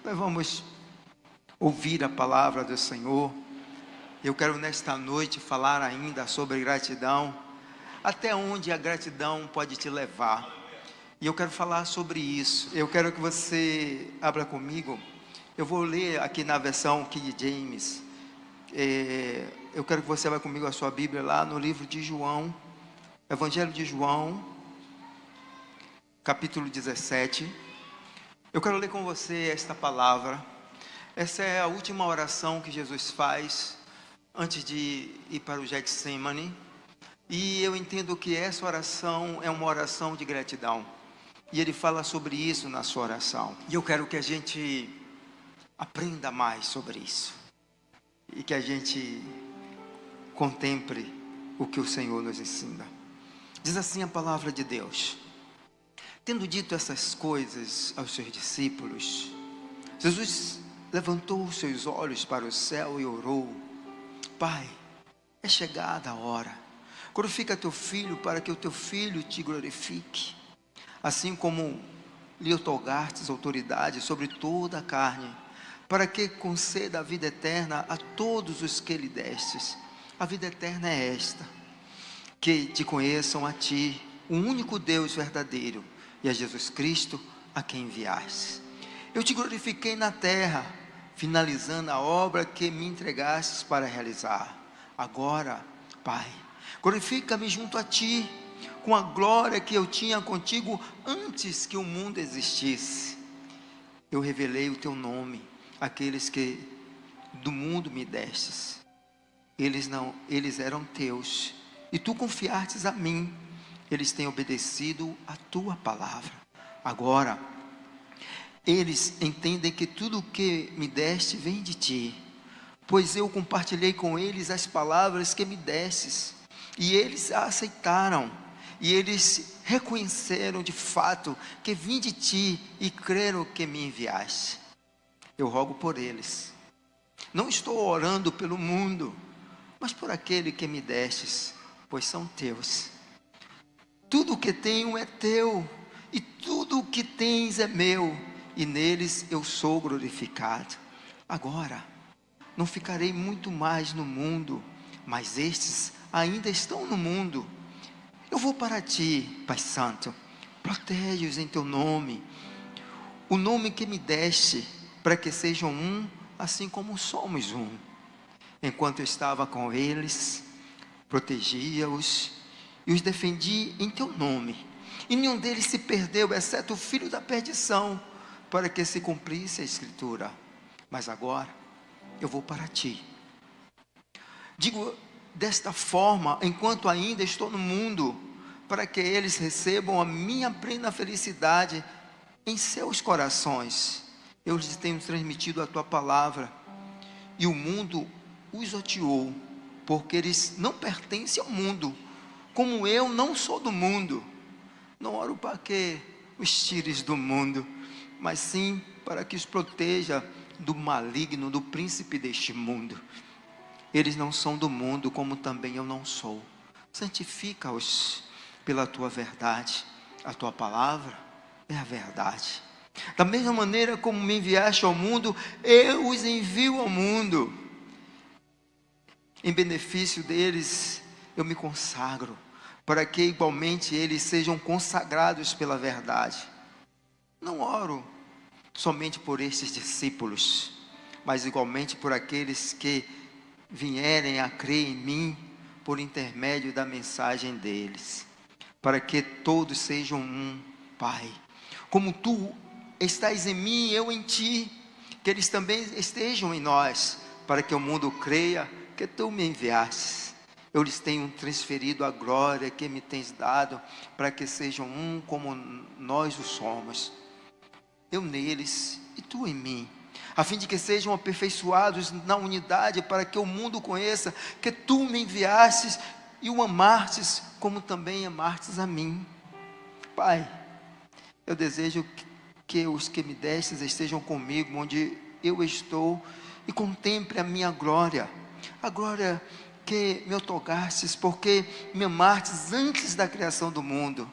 Nós vamos ouvir a palavra do Senhor. Eu quero nesta noite falar ainda sobre gratidão, até onde a gratidão pode te levar. E eu quero falar sobre isso. Eu quero que você abra comigo. Eu vou ler aqui na versão King James. Eu quero que você vá comigo a sua Bíblia lá no livro de João, Evangelho de João, capítulo 17. Eu quero ler com você esta palavra. Essa é a última oração que Jesus faz antes de ir para o Getsemane. E eu entendo que essa oração é uma oração de gratidão. E ele fala sobre isso na sua oração. E eu quero que a gente aprenda mais sobre isso. E que a gente contemple o que o Senhor nos ensina. Diz assim a palavra de Deus: tendo dito essas coisas aos seus discípulos, Jesus levantou os seus olhos para o céu e orou: Pai, é chegada a hora. Glorifica teu filho, para que o teu filho te glorifique, assim como lhe outorgastes autoridade sobre toda a carne, para que conceda a vida eterna a todos os que lhe destes. A vida eterna é esta: que te conheçam a ti, o único Deus verdadeiro, e a Jesus Cristo, a quem enviaste. Eu te glorifiquei na terra, finalizando a obra que me entregastes para realizar. Agora, Pai, glorifica-me junto a ti, com a glória que eu tinha contigo antes que o mundo existisse. Eu revelei o teu nome àqueles que do mundo me destes. Eles eram teus, e tu confiastes a mim. Eles têm obedecido a tua palavra. Agora, eles entendem que tudo o que me deste vem de ti, pois eu compartilhei com eles as palavras que me destes, e eles a aceitaram, e eles reconheceram de fato que vim de ti, e creram que me enviaste. Eu rogo por eles. Não estou orando pelo mundo, mas por aquele que me destes, pois são teus. Tudo o que tenho é teu, e tudo o que tens é meu, e neles eu sou glorificado. Agora, não ficarei muito mais no mundo, mas estes ainda estão no mundo. Eu vou para ti, Pai Santo, protege-os em teu nome, o nome que me deste, para que sejam um, assim como somos um. Enquanto eu estava com eles, protegia-os e os defendi em teu nome, e nenhum deles se perdeu, exceto o filho da perdição, para que se cumprisse a escritura. Mas agora eu vou para ti. Digo desta forma, enquanto ainda estou no mundo, para que eles recebam a minha plena felicidade em seus corações. Eu lhes tenho transmitido a tua palavra, e o mundo os odiou, porque eles não pertencem ao mundo, como eu não sou do mundo. Não oro para que os tires do mundo, mas sim para que os proteja do maligno, do príncipe deste mundo. Eles não são do mundo, como também eu não sou. Santifica-os pela tua verdade. A tua palavra é a verdade. Da mesma maneira como me enviaste ao mundo, eu os envio ao mundo. Em benefício deles, eu me consagro, para que igualmente eles sejam consagrados pela verdade. Não oro somente por estes discípulos, mas igualmente por aqueles que vierem a crer em mim, por intermédio da mensagem deles, para que todos sejam um, Pai. Como tu estás em mim, eu em ti, que eles também estejam em nós, para que o mundo creia que tu me enviastes. Eu lhes tenho transferido a glória que me tens dado, para que sejam um como nós o somos. Eu neles e tu em mim, a fim de que sejam aperfeiçoados na unidade, para que o mundo conheça que tu me enviastes e o amastes, como também amastes a mim. Pai, eu desejo que os que me destes estejam comigo onde eu estou, e contemple a minha glória, a glória que me outorgastes, porque me amastes antes da criação do mundo.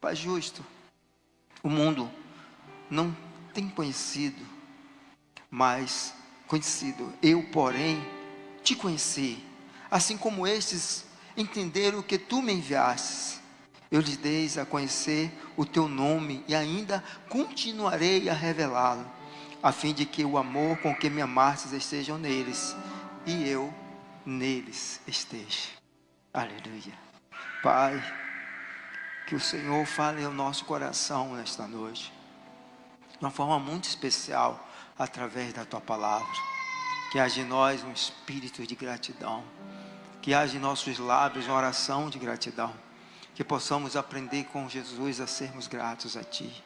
Pai justo, o mundo não tem conhecido, mais conhecido. Eu, porém, te conheci, assim como estes entenderam que tu me enviastes. Eu lhes dei a conhecer o teu nome e ainda continuarei a revelá-lo, a fim de que o amor com que me amastes esteja neles e eu neles esteja. Aleluia. Pai, que o Senhor fale ao nosso coração nesta noite, de uma forma muito especial, através da tua palavra. Que haja em nós um espírito de gratidão, que haja em nossos lábios uma oração de gratidão, que possamos aprender com Jesus a sermos gratos a Ti.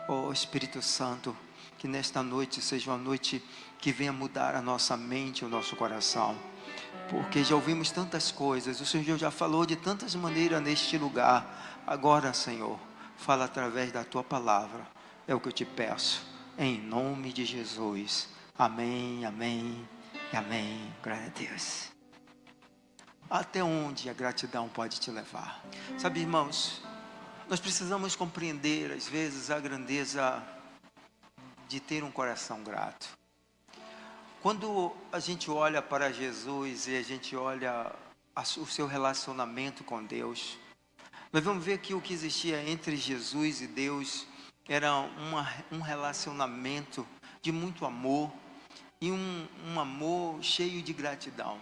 Oh Espírito Santo, que nesta noite seja uma noite que venha mudar a nossa mente, o nosso coração, porque já ouvimos tantas coisas, o Senhor já falou de tantas maneiras neste lugar. Agora, Senhor, fala através da Tua palavra, é o que eu te peço, em nome de Jesus. Amém, amém e amém. Glória a Deus. Até onde a gratidão pode te levar? Sabe, irmãos, nós precisamos compreender às vezes a grandeza de ter um coração grato. Quando a gente olha para Jesus e a gente olha o seu relacionamento com Deus, nós vamos ver que o que existia entre Jesus e Deus era um relacionamento de muito amor e um amor cheio de gratidão.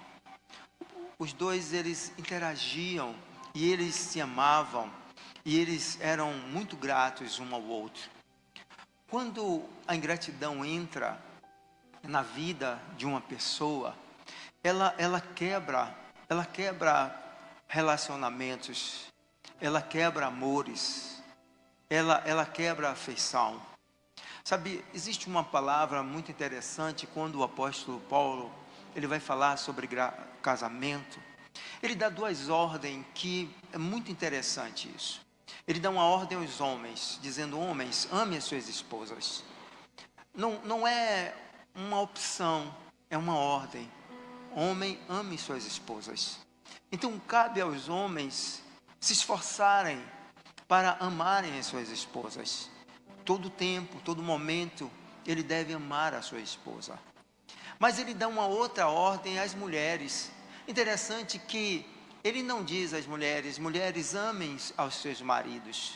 Os dois, eles interagiam e eles se amavam e eles eram muito gratos um ao outro. Quando a ingratidão entra na vida de uma pessoa, ela quebra relacionamentos, ela quebra amores, ela quebra afeição. Sabe, existe uma palavra muito interessante quando o apóstolo Paulo, ele vai falar sobre casamento. Ele dá duas ordens que é muito interessante isso. Ele dá uma ordem aos homens, dizendo: homens, ame as suas esposas. Não é uma opção, é uma ordem. Homem, ame suas esposas. Então cabe aos homens se esforçarem para amarem as suas esposas. Todo tempo, todo momento, ele deve amar a sua esposa. Mas ele dá uma outra ordem às mulheres. Interessante que ele não diz às mulheres: mulheres, amem aos seus maridos.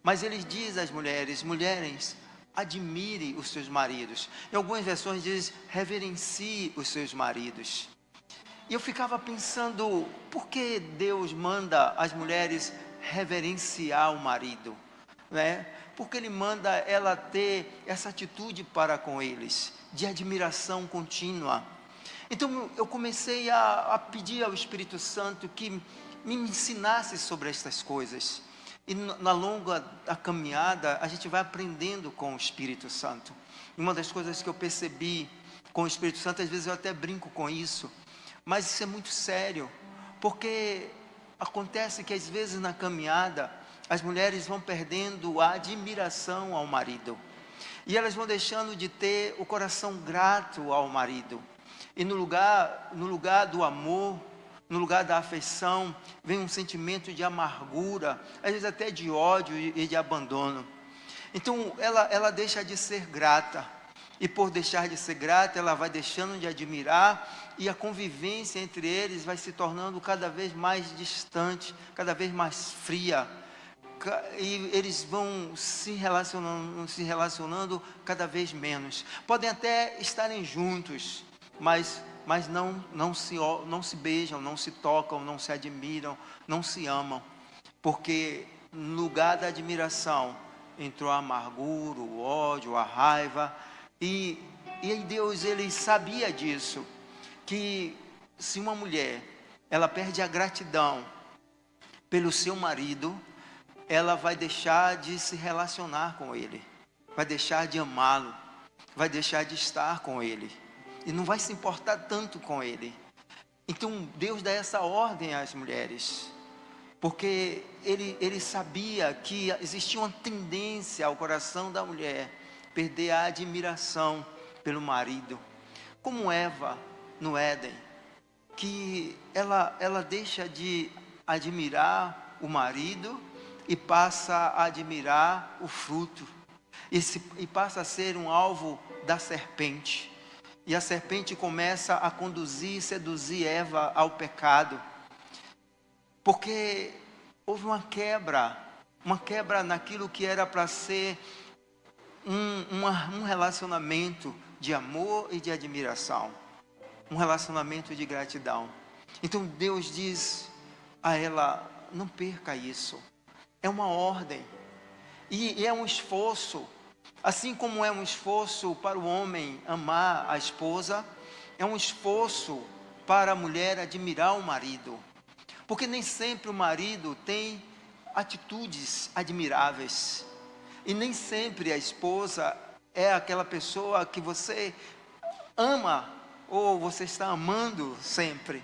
Mas ele diz às mulheres: mulheres, admire os seus maridos. Em algumas versões diz: reverencie os seus maridos. E eu ficava pensando, por que Deus manda as mulheres reverenciar o marido? Né? Porque Ele manda ela ter essa atitude para com eles, de admiração contínua. Então eu comecei a pedir ao Espírito Santo que me ensinasse sobre estas coisas. E na longa da caminhada, a gente vai aprendendo com o Espírito Santo. E uma das coisas que eu percebi com o Espírito Santo, às vezes eu até brinco com isso, mas isso é muito sério, porque acontece que às vezes na caminhada, as mulheres vão perdendo a admiração ao marido. E elas vão deixando de ter o coração grato ao marido. E no lugar do amor, no lugar da afeição, vem um sentimento de amargura, às vezes até de ódio e de abandono. Então ela deixa de ser grata, e por deixar de ser grata, ela vai deixando de admirar, e a convivência entre eles vai se tornando cada vez mais distante, cada vez mais fria, e eles vão se relacionando cada vez menos. Podem até estarem juntos, mas não se beijam, não se tocam, não se admiram, não se amam, porque no lugar da admiração entrou a amargura, o ódio, a raiva. E Deus, Ele sabia disso, que se uma mulher, ela perde a gratidão pelo seu marido, ela vai deixar de se relacionar com ele, vai deixar de amá-lo, vai deixar de estar com ele, e não vai se importar tanto com ele. Então Deus dá essa ordem às mulheres, porque ele sabia que existia uma tendência ao coração da mulher perder a admiração pelo marido, como Eva no Éden, que ela deixa de admirar o marido e passa a admirar o fruto, e passa a ser um alvo da serpente. E a serpente começa a conduzir, seduzir Eva ao pecado. Porque houve uma quebra naquilo que era para ser um relacionamento de amor e de admiração. Um relacionamento de gratidão. Então Deus diz a ela, não perca isso. É uma ordem. E é um esforço. Assim como é um esforço para o homem amar a esposa, é um esforço para a mulher admirar o marido. Porque nem sempre o marido tem atitudes admiráveis. E nem sempre a esposa é aquela pessoa que você ama ou você está amando sempre.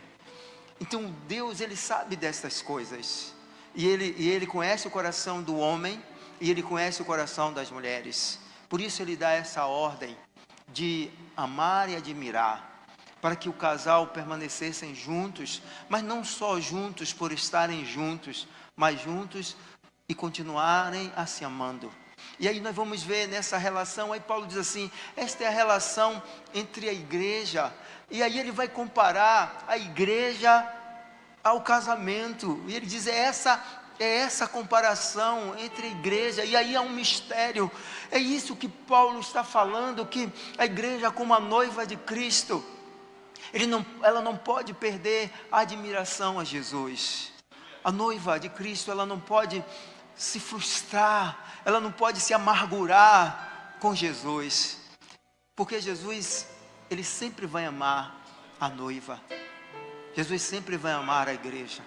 Então Deus, Ele sabe dessas coisas. E ele conhece o coração do homem e Ele conhece o coração das mulheres. Por isso Ele dá essa ordem de amar e admirar, para que o casal permanecessem juntos, mas não só juntos por estarem juntos, mas juntos e continuarem a se amando. E aí nós vamos ver nessa relação, aí Paulo diz assim, esta é a relação entre a igreja, e aí ele vai comparar a igreja ao casamento, e ele diz, é essa comparação entre a igreja, e aí há um mistério, é isso que Paulo está falando, que a igreja como a noiva de Cristo, ela não pode perder a admiração a Jesus. A noiva de Cristo, ela não pode se frustrar, ela não pode se amargurar com Jesus, porque Jesus, Ele sempre vai amar a noiva, Jesus sempre vai amar a igreja,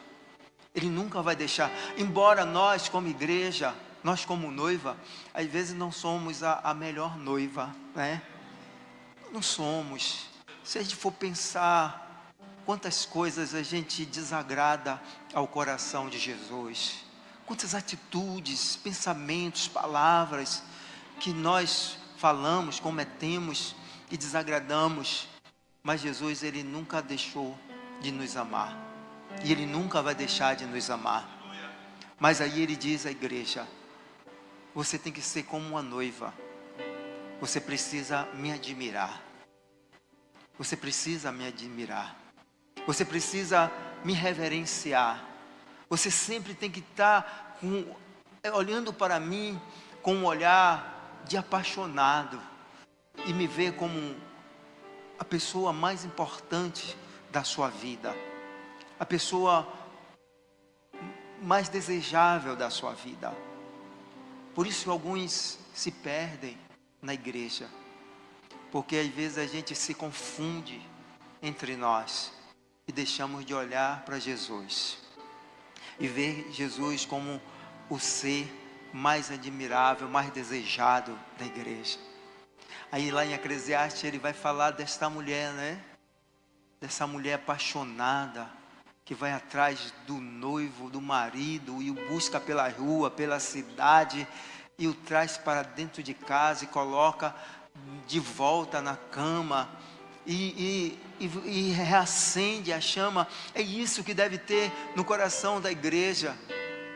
Ele nunca vai deixar, embora nós como igreja, nós como noiva, às vezes não somos a melhor noiva, né? Não somos. Se a gente for pensar quantas coisas a gente desagrada ao coração de Jesus, quantas atitudes, pensamentos, palavras que nós falamos, cometemos e desagradamos, mas Jesus, Ele nunca deixou de nos amar, e Ele nunca vai deixar de nos amar. Mas aí Ele diz à igreja, você tem que ser como uma noiva, você precisa me admirar, você precisa me admirar, você precisa me reverenciar, você sempre tem que estar olhando para mim com um olhar de apaixonado e me ver como a pessoa mais importante da sua vida, a pessoa mais desejável da sua vida. Por isso alguns se perdem na igreja, porque às vezes a gente se confunde entre nós e deixamos de olhar para Jesus e ver Jesus como o ser mais admirável, mais desejado da igreja. Aí lá em Eclesiastes ele vai falar desta mulher, né? Dessa mulher apaixonada, que vai atrás do noivo, do marido, e o busca pela rua, pela cidade, e o traz para dentro de casa e coloca de volta na cama, e reacende a chama. É isso que deve ter no coração da igreja,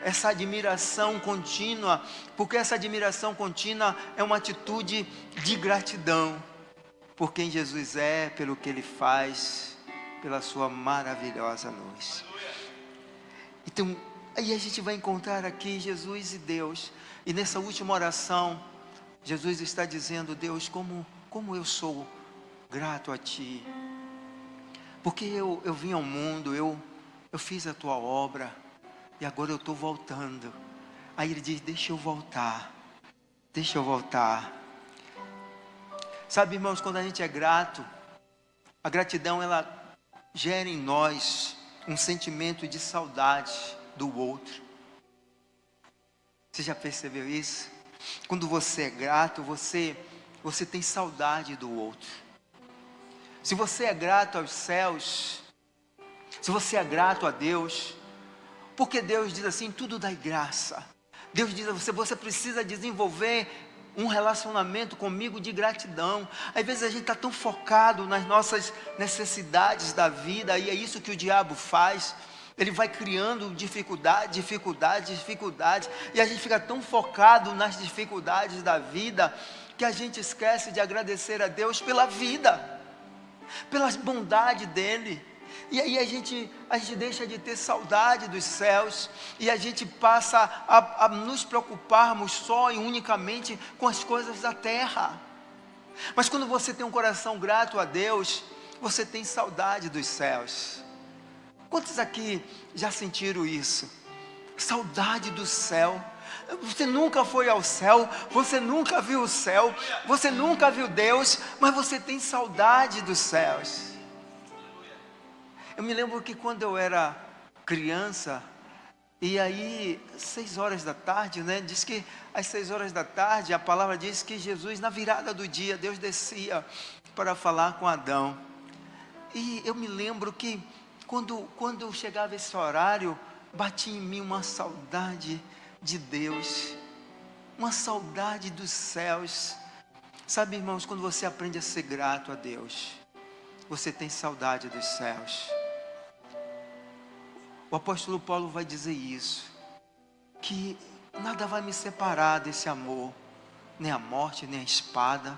essa admiração contínua, porque essa admiração contínua é uma atitude de gratidão por quem Jesus é, pelo que Ele faz, pela sua maravilhosa luz. Então, aí a gente vai encontrar aqui Jesus e Deus, e nessa última oração, Jesus está dizendo, Deus, como eu sou grato a Ti, porque eu vim ao mundo, eu fiz a Tua obra, e agora eu estou voltando. Aí Ele diz, deixa eu voltar. Sabe, irmãos, quando a gente é grato, a gratidão, ela gera em nós um sentimento de saudade do outro. Você já percebeu isso? Quando você é grato, você tem saudade do outro. Se você é grato aos céus, se você é grato a Deus, porque Deus diz assim, tudo dá graça. Deus diz a você precisa desenvolver um relacionamento comigo de gratidão. Às vezes a gente está tão focado nas nossas necessidades da vida, e é isso que o diabo faz. Ele vai criando dificuldade, e a gente fica tão focado nas dificuldades da vida, que a gente esquece de agradecer a Deus pela vida, pelas bondades dEle. E aí a gente deixa de ter saudade dos céus, e a gente passa a nos preocuparmos só e unicamente com as coisas da terra. Mas quando você tem um coração grato a Deus, você tem saudade dos céus. Quantos aqui já sentiram isso? Saudade do céu. Você nunca foi ao céu, você nunca viu o céu, você nunca viu Deus, mas você tem saudade dos céus. Eu me lembro que quando eu era criança, e aí 6 horas da tarde, né? Diz que às 6 horas da tarde, a palavra diz que Jesus, na virada do dia, Deus descia para falar com Adão. E eu me lembro que quando chegava esse horário, batia em mim uma saudade de Deus, uma saudade dos céus. Sabe, irmãos, quando você aprende a ser grato a Deus, você tem saudade dos céus. O apóstolo Paulo vai dizer isso, que nada vai me separar desse amor, nem a morte, nem a espada,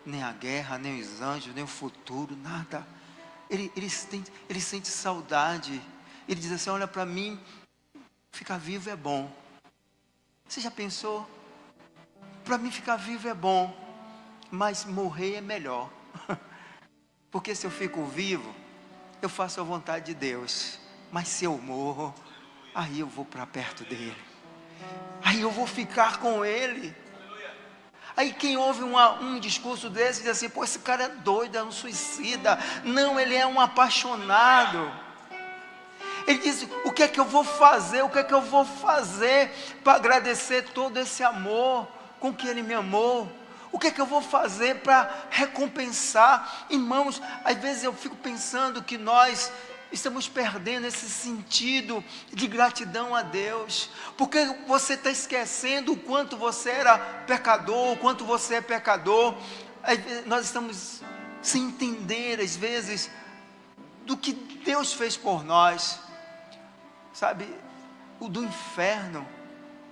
nem a guerra, nem os anjos, nem o futuro, nada. Ele sente saudade. Ele diz assim: olha, para mim, ficar vivo é bom. Você já pensou? Para mim ficar vivo é bom, mas morrer é melhor. Porque se eu fico vivo, eu faço a vontade de Deus. Mas se eu morro, aí eu vou para perto dele, aí eu vou ficar com ele. Aí quem ouve um discurso desse diz assim: pô, esse cara é doido, é um suicida. Não, ele é um apaixonado. Ele diz: o que é que eu vou fazer? O que é que eu vou fazer para agradecer todo esse amor com que ele me amou? O que é que eu vou fazer para recompensar? Irmãos, às vezes eu fico pensando que nós estamos perdendo esse sentido de gratidão a Deus, porque você está esquecendo o quanto você era pecador, o quanto você é pecador. Nós estamos sem entender, às vezes, do que Deus fez por nós. Sabe, o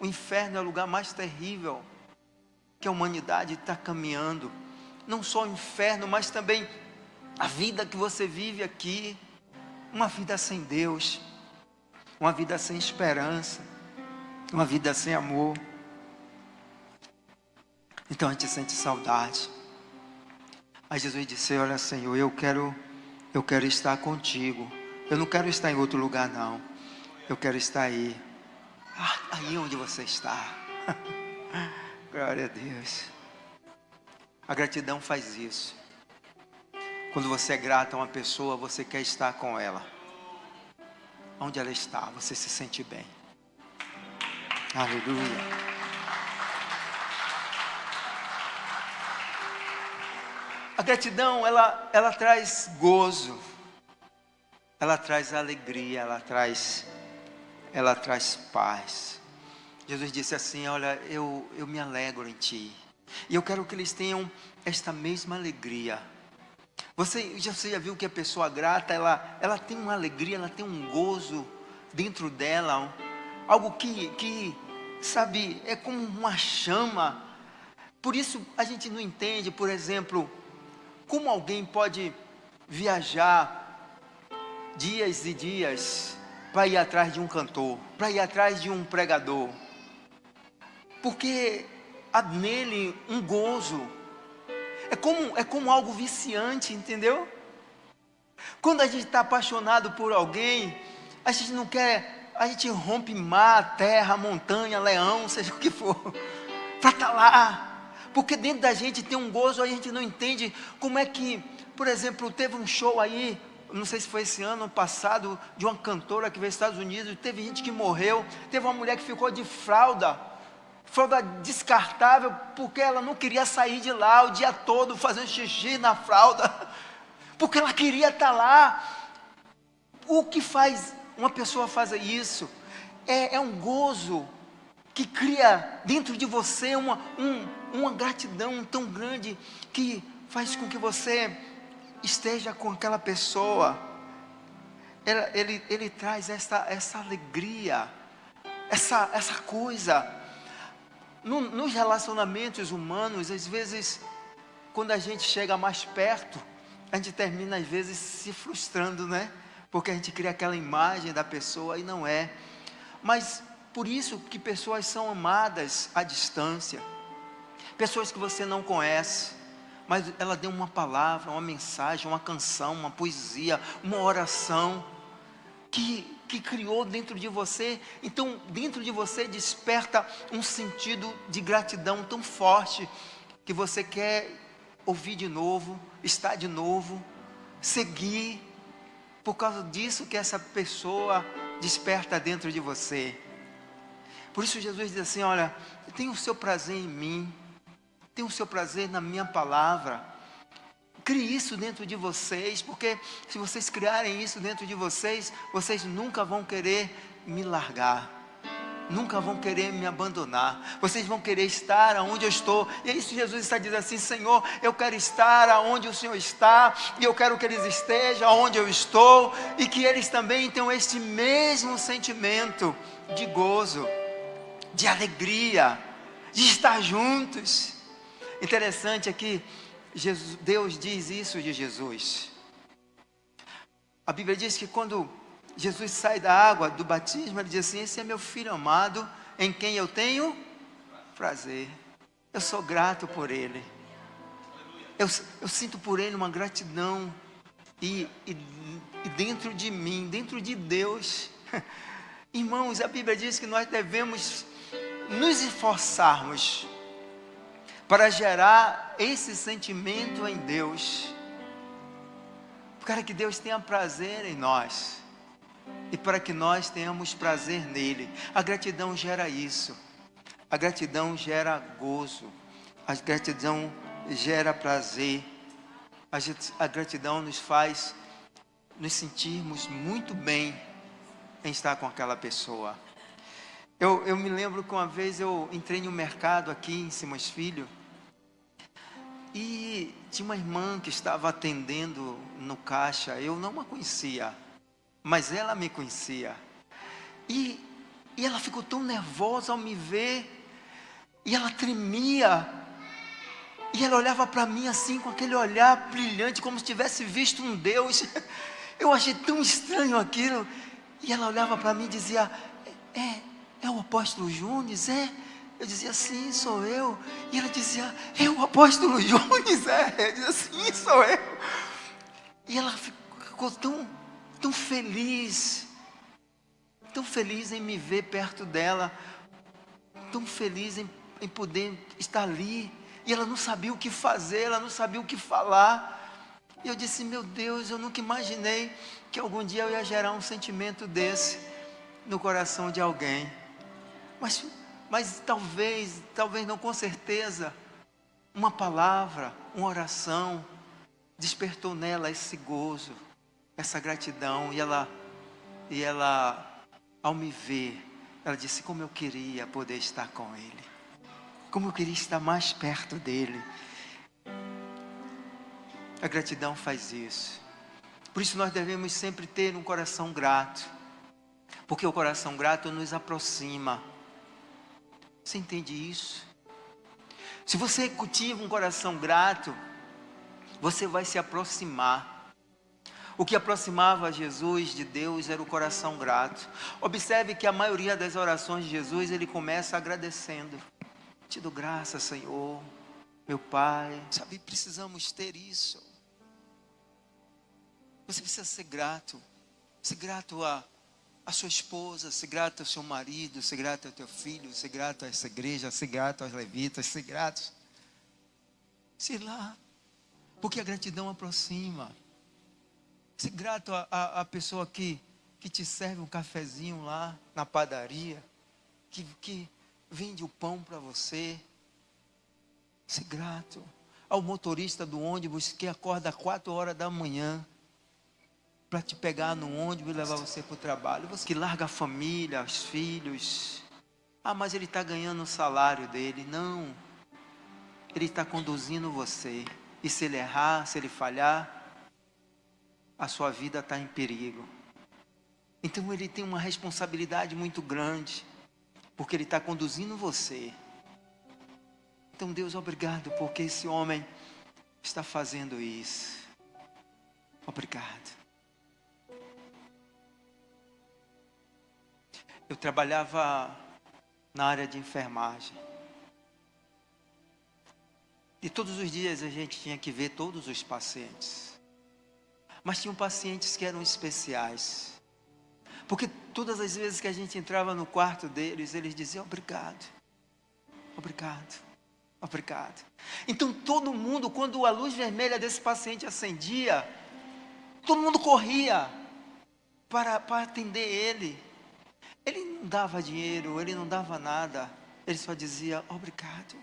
inferno é o lugar mais terrível que a humanidade está caminhando. Não só o inferno, mas também a vida que você vive aqui. Uma vida sem Deus, uma vida sem esperança, uma vida sem amor. Então a gente sente saudade. Aí Jesus disse: olha, Senhor, eu quero estar contigo. Eu não quero estar em outro lugar, não. Eu quero estar aí. Aí onde você está. Glória a Deus. A gratidão faz isso. Quando você é grato a uma pessoa, você quer estar com ela. Onde ela está, você se sente bem. Aleluia. A gratidão, ela traz gozo. Ela traz alegria, ela traz paz. Jesus disse assim: olha, eu me alegro em ti. E eu quero que eles tenham esta mesma alegria. Você já viu que a pessoa grata, ela tem uma alegria, ela tem um gozo dentro dela, algo que sabe, é como uma chama. Por isso a gente não entende, por exemplo, como alguém pode viajar dias e dias para ir atrás de um cantor, para ir atrás de um pregador, porque há nele um gozo. É como algo viciante, entendeu? Quando a gente está apaixonado por alguém, a gente não quer, a gente rompe mar, terra, montanha, leão, seja o que for, para estar lá, porque dentro da gente tem um gozo. A gente não entende como é que, por exemplo, teve um show aí, não sei se foi esse ano passado, de uma cantora que veio dos Estados Unidos, teve gente que morreu, teve uma mulher que ficou de fralda descartável, porque ela não queria sair de lá o dia todo fazendo xixi na fralda, porque ela queria estar lá. O que faz uma pessoa fazer isso? É um gozo que cria dentro de você uma gratidão tão grande, que faz com que você esteja com aquela pessoa. Ele traz essa alegria, essa coisa. Nos relacionamentos humanos, às vezes, quando a gente chega mais perto, a gente termina às vezes se frustrando, né? Porque a gente cria aquela imagem da pessoa e não é. Mas por isso que pessoas são amadas à distância. Pessoas que você não conhece, mas ela deu uma palavra, uma mensagem, uma canção, uma poesia, uma oração que criou dentro de você. Então dentro de você desperta um sentido de gratidão tão forte, que você quer ouvir de novo, estar de novo, seguir, por causa disso que essa pessoa desperta dentro de você. Por isso Jesus diz assim: olha, tem o seu prazer em mim, tem o seu prazer na minha palavra. Crie isso dentro de vocês, porque se vocês criarem isso dentro de vocês, vocês nunca vão querer me largar, nunca vão querer me abandonar, vocês vão querer estar onde eu estou. E é isso que Jesus está dizendo assim: Senhor, eu quero estar onde o Senhor está, e eu quero que eles estejam onde eu estou, e que eles também tenham este mesmo sentimento de gozo, de alegria, de estar juntos. Interessante aqui, Deus diz isso de Jesus. A Bíblia diz que quando Jesus sai da água do batismo, ele diz assim: esse é meu filho amado, em quem eu tenho prazer. Eu sou grato por ele. Eu sinto por ele uma gratidão. E dentro de mim, dentro de Deus, irmãos, a Bíblia diz que nós devemos nos esforçarmos para gerar esse sentimento em Deus, para que Deus tenha prazer em nós, e para que nós tenhamos prazer nele. A gratidão gera isso, a gratidão gera gozo, a gratidão gera prazer, a gratidão nos faz nos sentirmos muito bem em estar com aquela pessoa. Eu me lembro que uma vez eu entrei no mercado aqui em Simões Filho, e tinha uma irmã que estava atendendo no caixa. Eu não a conhecia, mas ela me conhecia. E ela ficou tão nervosa ao me ver, e ela tremia, e ela olhava para mim assim, com aquele olhar brilhante, como se tivesse visto um Deus. Eu achei tão estranho aquilo. E ela olhava para mim e dizia: é o apóstolo Jones, é? Eu dizia: sim, sou eu. E ela dizia: é o apóstolo Jones, é? Eu dizia: sim, sou eu. E ela ficou tão feliz, tão feliz em me ver perto dela, tão feliz em poder estar ali. E ela não sabia o que fazer, ela não sabia o que falar. E eu disse: meu Deus, eu nunca imaginei que algum dia eu ia gerar um sentimento desse no coração de alguém. Mas talvez não, com certeza, uma palavra, uma oração, despertou nela esse gozo, essa gratidão. E ela, ao me ver, ela disse: como eu queria poder estar com ele, como eu queria estar mais perto dele. A gratidão faz isso. Por isso nós devemos sempre ter um coração grato, porque o coração grato nos aproxima. Você entende isso? Se você cultiva um coração grato, você vai se aproximar. O que aproximava Jesus de Deus era o coração grato. Observe que a maioria das orações de Jesus, ele começa agradecendo: te dou graça, Senhor, meu Pai. Sabe, precisamos ter isso. Você precisa ser grato a sua esposa, ser grato ao seu marido, ser grato ao teu filho, ser grato a essa igreja, ser grato aos levitas, ser grato. Sei lá, porque a gratidão aproxima. Ser grato a pessoa que te serve um cafezinho lá na padaria, que vende o pão para você. Ser grato ao motorista do ônibus que acorda às 4 horas da manhã para te pegar no ônibus e levar você para o trabalho. Você que larga a família, os filhos. Ah, mas ele está ganhando o salário dele. Não, ele está conduzindo você. E se ele errar, se ele falhar, a sua vida está em perigo. Então ele tem uma responsabilidade muito grande, porque ele está conduzindo você. Então, Deus, obrigado, porque esse homem está fazendo isso. Obrigado. Eu trabalhava na área de enfermagem. E todos os dias a gente tinha que ver todos os pacientes. Mas tinham pacientes que eram especiais. Porque todas as vezes que a gente entrava no quarto deles, eles diziam obrigado, obrigado, obrigado. Então todo mundo, quando a luz vermelha desse paciente acendia, todo mundo corria para atender ele. Ele não dava dinheiro, ele não dava nada, ele só dizia obrigado.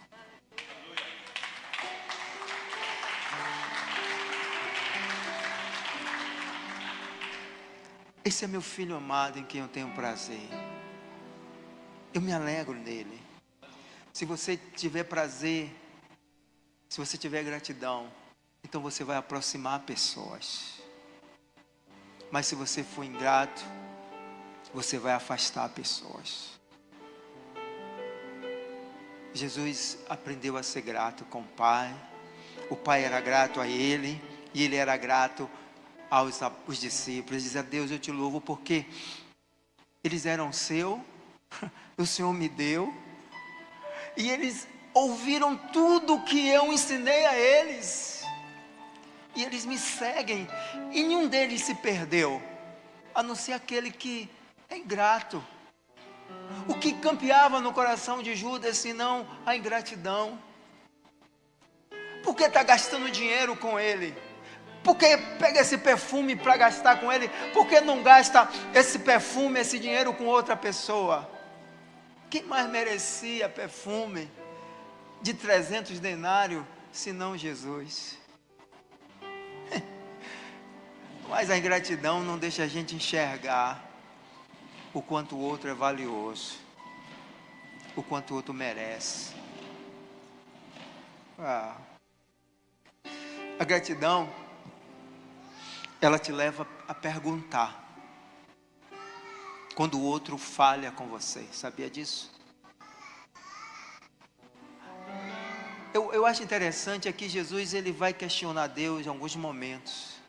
Esse é meu filho amado em quem eu tenho prazer. Eu me alegro nele. Se você tiver prazer, se você tiver gratidão, então você vai aproximar pessoas. Mas se você for ingrato, você vai afastar pessoas. Jesus aprendeu a ser grato com o Pai. O Pai era grato a ele e ele era grato aos discípulos. Dizia: Deus, eu te louvo porque eles eram seu, o Senhor me deu, e eles ouviram tudo que eu ensinei a eles, e eles me seguem, e nenhum deles se perdeu, a não ser aquele que é ingrato. O que campeava no coração de Judas, senão a ingratidão? Por que está gastando dinheiro com ele? Por que pega esse perfume para gastar com ele? Por que não gasta esse perfume, esse dinheiro com outra pessoa? Quem mais merecia perfume de 300 denários, senão Jesus? Mas a ingratidão não deixa a gente enxergar o quanto o outro é valioso, o quanto o outro merece. A gratidão, ela te leva a perguntar quando o outro falha com você. Sabia disso? Eu acho interessante aqui, Jesus ele vai questionar Deus em alguns momentos.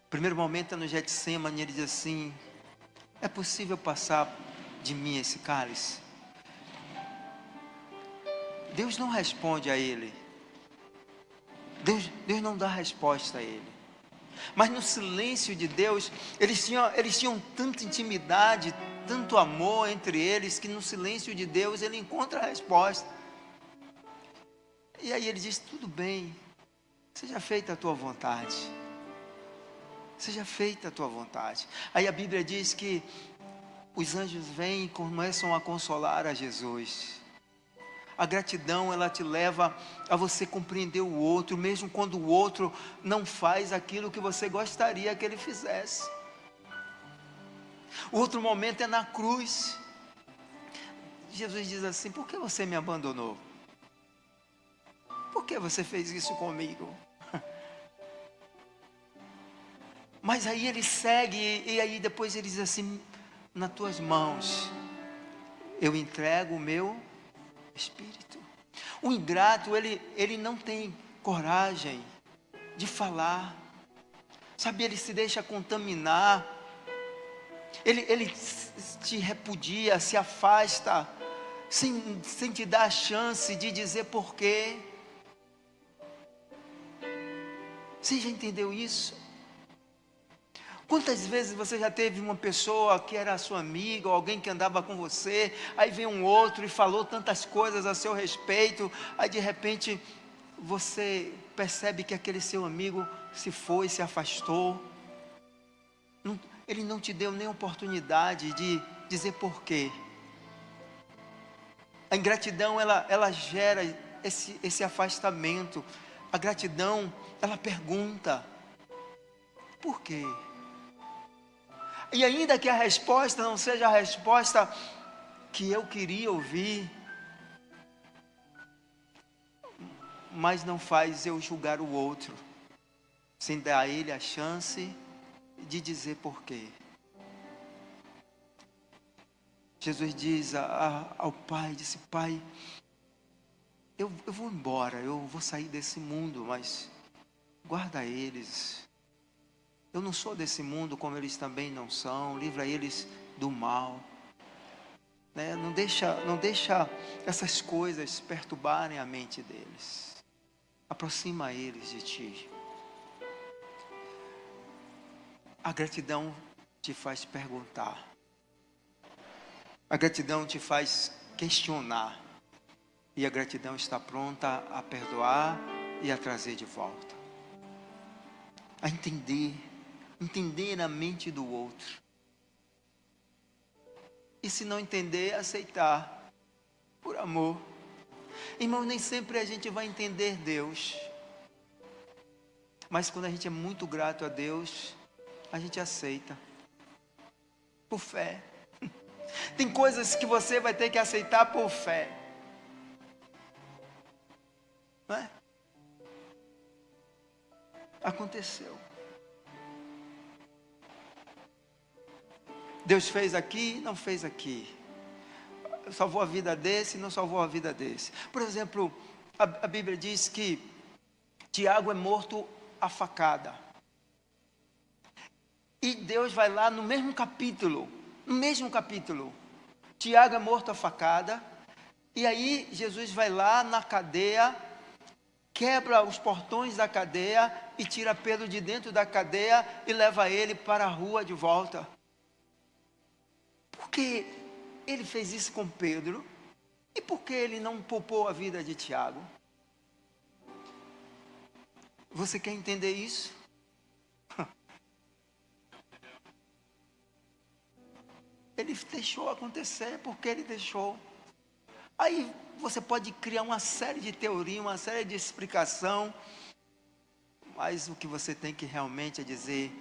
O primeiro momento é no Getsemane, ele diz assim: é possível passar de mim esse cálice? Deus não responde a ele. Deus não dá resposta a ele. Mas no silêncio de Deus, eles tinham tanta intimidade, tanto amor entre eles, que no silêncio de Deus ele encontra a resposta. E aí ele diz: tudo bem, seja feita a tua vontade. Seja feita a tua vontade. Aí a Bíblia diz que os anjos vêm e começam a consolar a Jesus. A gratidão, ela te leva a você compreender o outro, mesmo quando o outro não faz aquilo que você gostaria que ele fizesse. O outro momento é na cruz. Jesus diz assim: por que você me abandonou? Por que você fez isso comigo? Mas aí ele segue, e aí depois ele diz assim: nas tuas mãos eu entrego o meu espírito. O ingrato, ele não tem coragem de falar, sabe, ele se deixa contaminar, ele te repudia, se afasta, sem te dar a chance de dizer porquê. Você já entendeu isso? Quantas vezes você já teve uma pessoa que era sua amiga, ou alguém que andava com você, aí vem um outro e falou tantas coisas a seu respeito, aí de repente você percebe que aquele seu amigo se foi, se afastou, ele não te deu nem oportunidade de dizer porquê. A ingratidão, ela gera esse afastamento. A gratidão, ela pergunta: por quê? E ainda que a resposta não seja a resposta que eu queria ouvir, mas não faz eu julgar o outro, sem dar a ele a chance de dizer porquê. Jesus diz ao Pai, disse: Pai, eu vou embora, eu vou sair desse mundo, mas guarda eles. Eu não sou desse mundo, como eles também não são. Livra eles do mal. Né? Não deixa essas coisas perturbarem a mente deles. Aproxima eles de ti. A gratidão te faz perguntar. A gratidão te faz questionar. E a gratidão está pronta a perdoar e a trazer de volta. A entender a mente do outro. E se não entender, aceitar, por amor. Irmão, nem sempre a gente vai entender Deus. Mas quando a gente é muito grato a Deus, a gente aceita. Por fé. Tem coisas que você vai ter que aceitar por fé. Não é? Aconteceu. Deus fez aqui, não fez aqui. Salvou a vida desse, não salvou a vida desse. Por exemplo, a Bíblia diz que Tiago é morto a facada. E Deus vai lá no mesmo capítulo, Tiago é morto a facada. E aí Jesus vai lá na cadeia, quebra os portões da cadeia e tira Pedro de dentro da cadeia e leva ele para a rua de volta. Por que ele fez isso com Pedro? E por que ele não poupou a vida de Tiago? Você quer entender isso? Ele deixou acontecer porque ele deixou. Aí você pode criar uma série de teorias, uma série de explicação, mas o que você tem que realmente é dizer: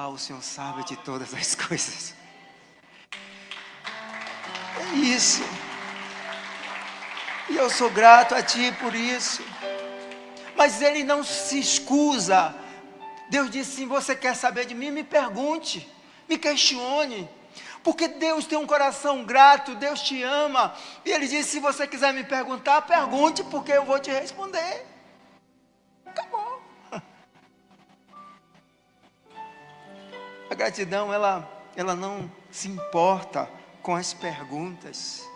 o Senhor sabe de todas as coisas. É isso. E eu sou grato a Ti por isso. Mas Ele não se excusa. Deus disse: se você quer saber de mim, me pergunte, me questione. Porque Deus tem um coração grato, Deus te ama. E Ele disse: se você quiser me perguntar, pergunte, porque eu vou te responder. Acabou. A gratidão, ela não se importa com as perguntas.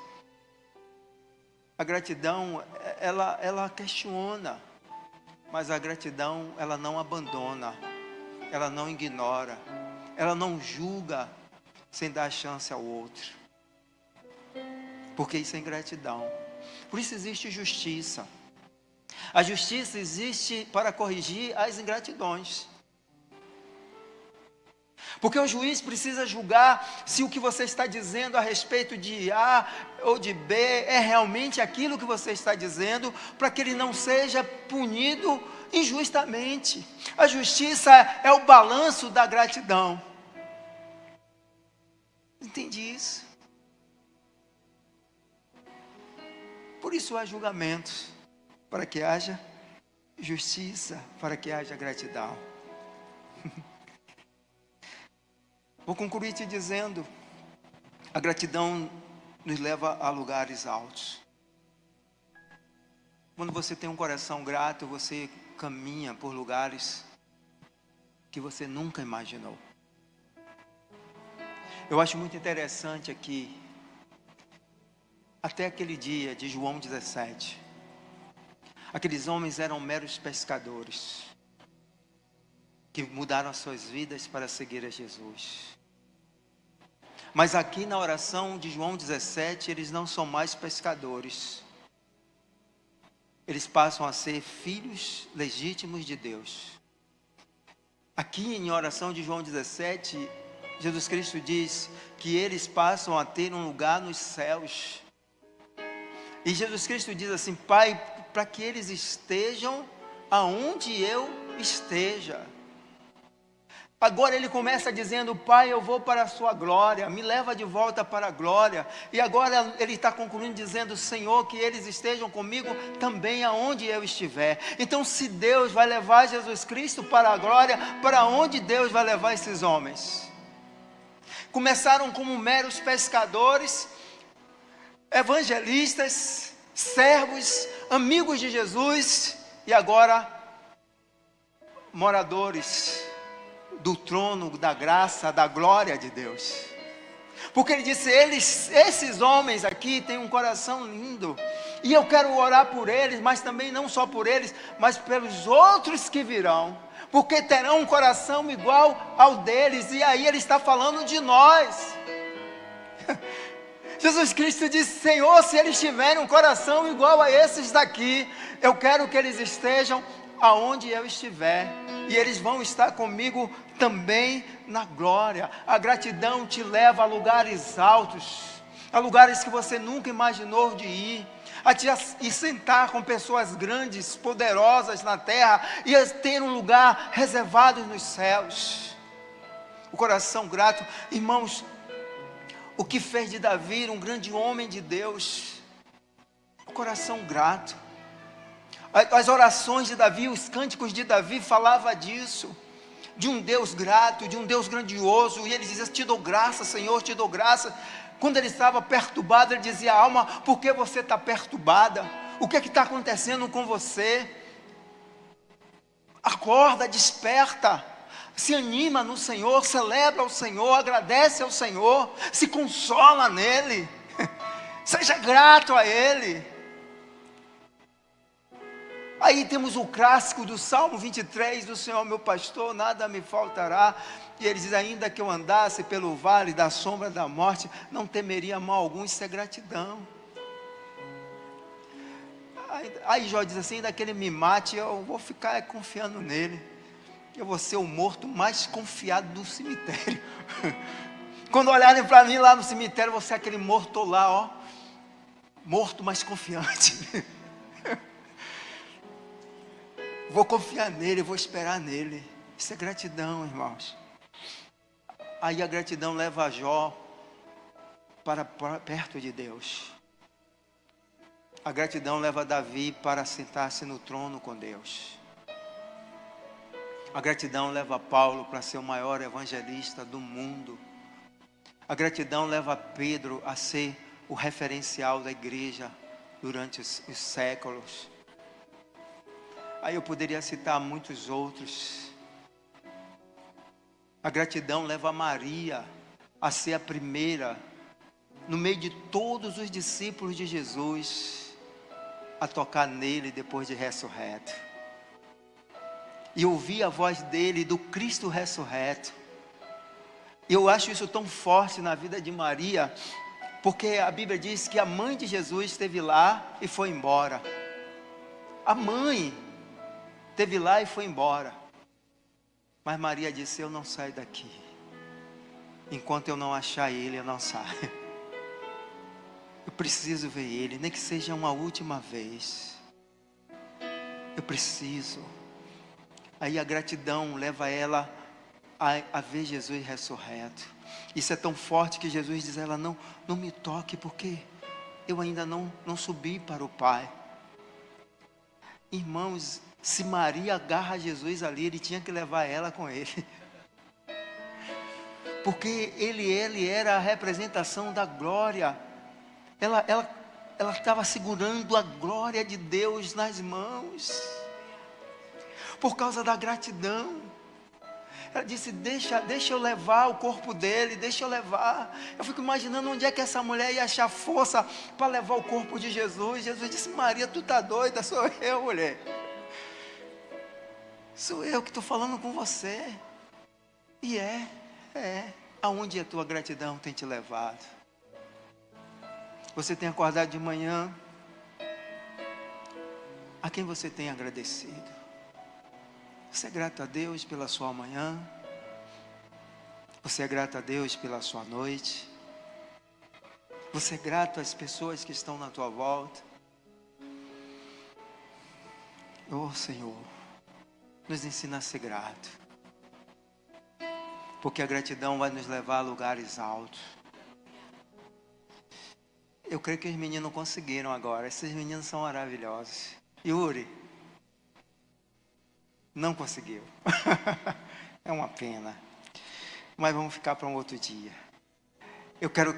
A gratidão, ela questiona. Mas a gratidão, ela não abandona. Ela não ignora. Ela não julga sem dar chance ao outro. Porque isso é ingratidão. Por isso existe justiça. A justiça existe para corrigir as ingratidões. Porque o juiz precisa julgar se o que você está dizendo a respeito de A ou de B é realmente aquilo que você está dizendo, para que ele não seja punido injustamente. A justiça é o balanço da gratidão. Entende isso? Por isso há julgamentos, para que haja justiça, para que haja gratidão. Vou concluir te dizendo: a gratidão nos leva a lugares altos. Quando você tem um coração grato, você caminha por lugares que você nunca imaginou. Eu acho muito interessante aqui, até aquele dia de João 17, aqueles homens eram meros pescadores, que mudaram as suas vidas para seguir a Jesus. Mas aqui na oração de João 17, eles não são mais pescadores. Eles passam a ser filhos legítimos de Deus. Aqui em oração de João 17, Jesus Cristo diz que eles passam a ter um lugar nos céus. E Jesus Cristo diz assim: Pai, para que eles estejam aonde eu esteja. Agora ele começa dizendo: Pai, eu vou para a sua glória, me leva de volta para a glória. E agora ele está concluindo dizendo: Senhor, que eles estejam comigo também aonde eu estiver. Então, se Deus vai levar Jesus Cristo para a glória, para onde Deus vai levar esses homens? Começaram como meros pescadores, evangelistas, servos, amigos de Jesus e agora moradores do trono da graça, da glória de Deus. Porque ele disse, esses homens aqui têm um coração lindo, e eu quero orar por eles, mas também não só por eles, mas pelos outros que virão, porque terão um coração igual ao deles. E aí ele está falando de nós. Jesus Cristo disse, Senhor, se eles tiverem um coração igual a esses daqui, eu quero que eles estejam aonde eu estiver, e eles vão estar comigo também na glória. A gratidão te leva a lugares altos, a lugares que você nunca imaginou de ir, e sentar com pessoas grandes, poderosas na terra, e ter um lugar reservado nos céus. O coração grato, irmãos, o que fez de Davi um grande homem de Deus? O coração grato. As orações de Davi, os cânticos de Davi falavam disso, de um Deus grato, de um Deus grandioso, e ele dizia, te dou graça, Senhor, te dou graça. Quando ele estava perturbado, ele dizia, alma, por que você está perturbada? O que está acontecendo com você? Acorda, desperta, se anima no Senhor, celebra o Senhor, agradece ao Senhor, se consola nele, seja grato a Ele. Aí temos o clássico do Salmo 23, do Senhor meu pastor, nada me faltará. E ele diz, ainda que eu andasse pelo vale da sombra da morte, não temeria mal algum. Isso é gratidão. Aí Jó diz assim, ainda que ele me mate, eu vou ficar confiando nele. Eu vou ser o morto mais confiado do cemitério. Quando olharem para mim lá no cemitério, eu vou ser aquele morto lá, ó, morto mais confiante. Vou confiar nele, vou esperar nele. Isso é gratidão, irmãos. Aí a gratidão leva Jó para perto de Deus. A gratidão leva Davi para sentar-se no trono com Deus. A gratidão leva Paulo para ser o maior evangelista do mundo. A gratidão leva Pedro a ser o referencial da igreja durante os séculos. Aí eu poderia citar muitos outros. A gratidão leva Maria a ser a primeira, no meio de todos os discípulos de Jesus, a tocar nele depois de ressurreto. E ouvir a voz dele, do Cristo ressurreto. E eu acho isso tão forte na vida de Maria, porque a Bíblia diz que a mãe de Jesus esteve lá e foi embora. A mãe esteve lá e foi embora. Mas Maria disse, eu não saio daqui. Enquanto eu não achar ele, eu não saio. Eu preciso ver ele, nem que seja uma última vez. Eu preciso. Aí a gratidão leva ela a ver Jesus ressurreto. Isso é tão forte que Jesus diz a ela, não me toque, porque eu ainda não subi para o Pai. Irmãos, se Maria agarra Jesus ali, ele tinha que levar ela com ele. Porque ele era a representação da glória. Ela estava segurando a glória de Deus nas mãos. Por causa da gratidão. Ela disse, deixa eu levar o corpo dele, deixa eu levar. Eu fico imaginando onde é que essa mulher ia achar força para levar o corpo de Jesus. Jesus disse, Maria, tu tá doida, sou eu, mulher. Sou eu que estou falando com você. E aonde a tua gratidão tem te levado? Você tem acordado de manhã, a quem você tem agradecido? Você é grato a Deus pela sua manhã? Você é grato a Deus pela sua noite? Você é grato às pessoas que estão na tua volta? Oh Senhor, nos ensina a ser grato, porque a gratidão vai nos levar a lugares altos. Eu creio que os meninos conseguiram agora. Esses meninos são maravilhosos. Yuri não conseguiu. É uma pena, mas vamos ficar para um outro dia. Eu quero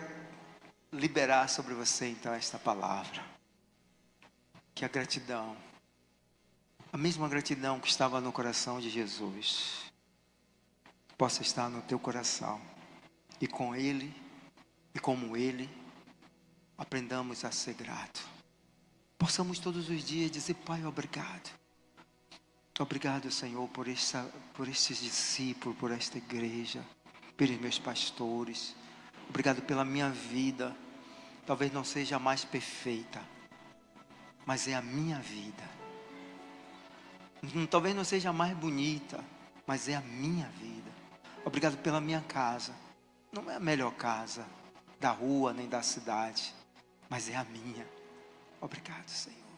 liberar sobre você então esta palavra. Que a gratidão, a mesma gratidão que estava no coração de Jesus, possa estar no teu coração. E com Ele, e como Ele, aprendamos a ser grato. Possamos todos os dias dizer: Pai, obrigado. Obrigado, Senhor, por esses discípulos, por esta igreja, pelos meus pastores. Obrigado pela minha vida. Talvez não seja a mais perfeita, mas é a minha vida. Talvez não seja a mais bonita, mas é a minha vida. Obrigado pela minha casa. Não é a melhor casa da rua nem da cidade, mas é a minha. Obrigado, Senhor.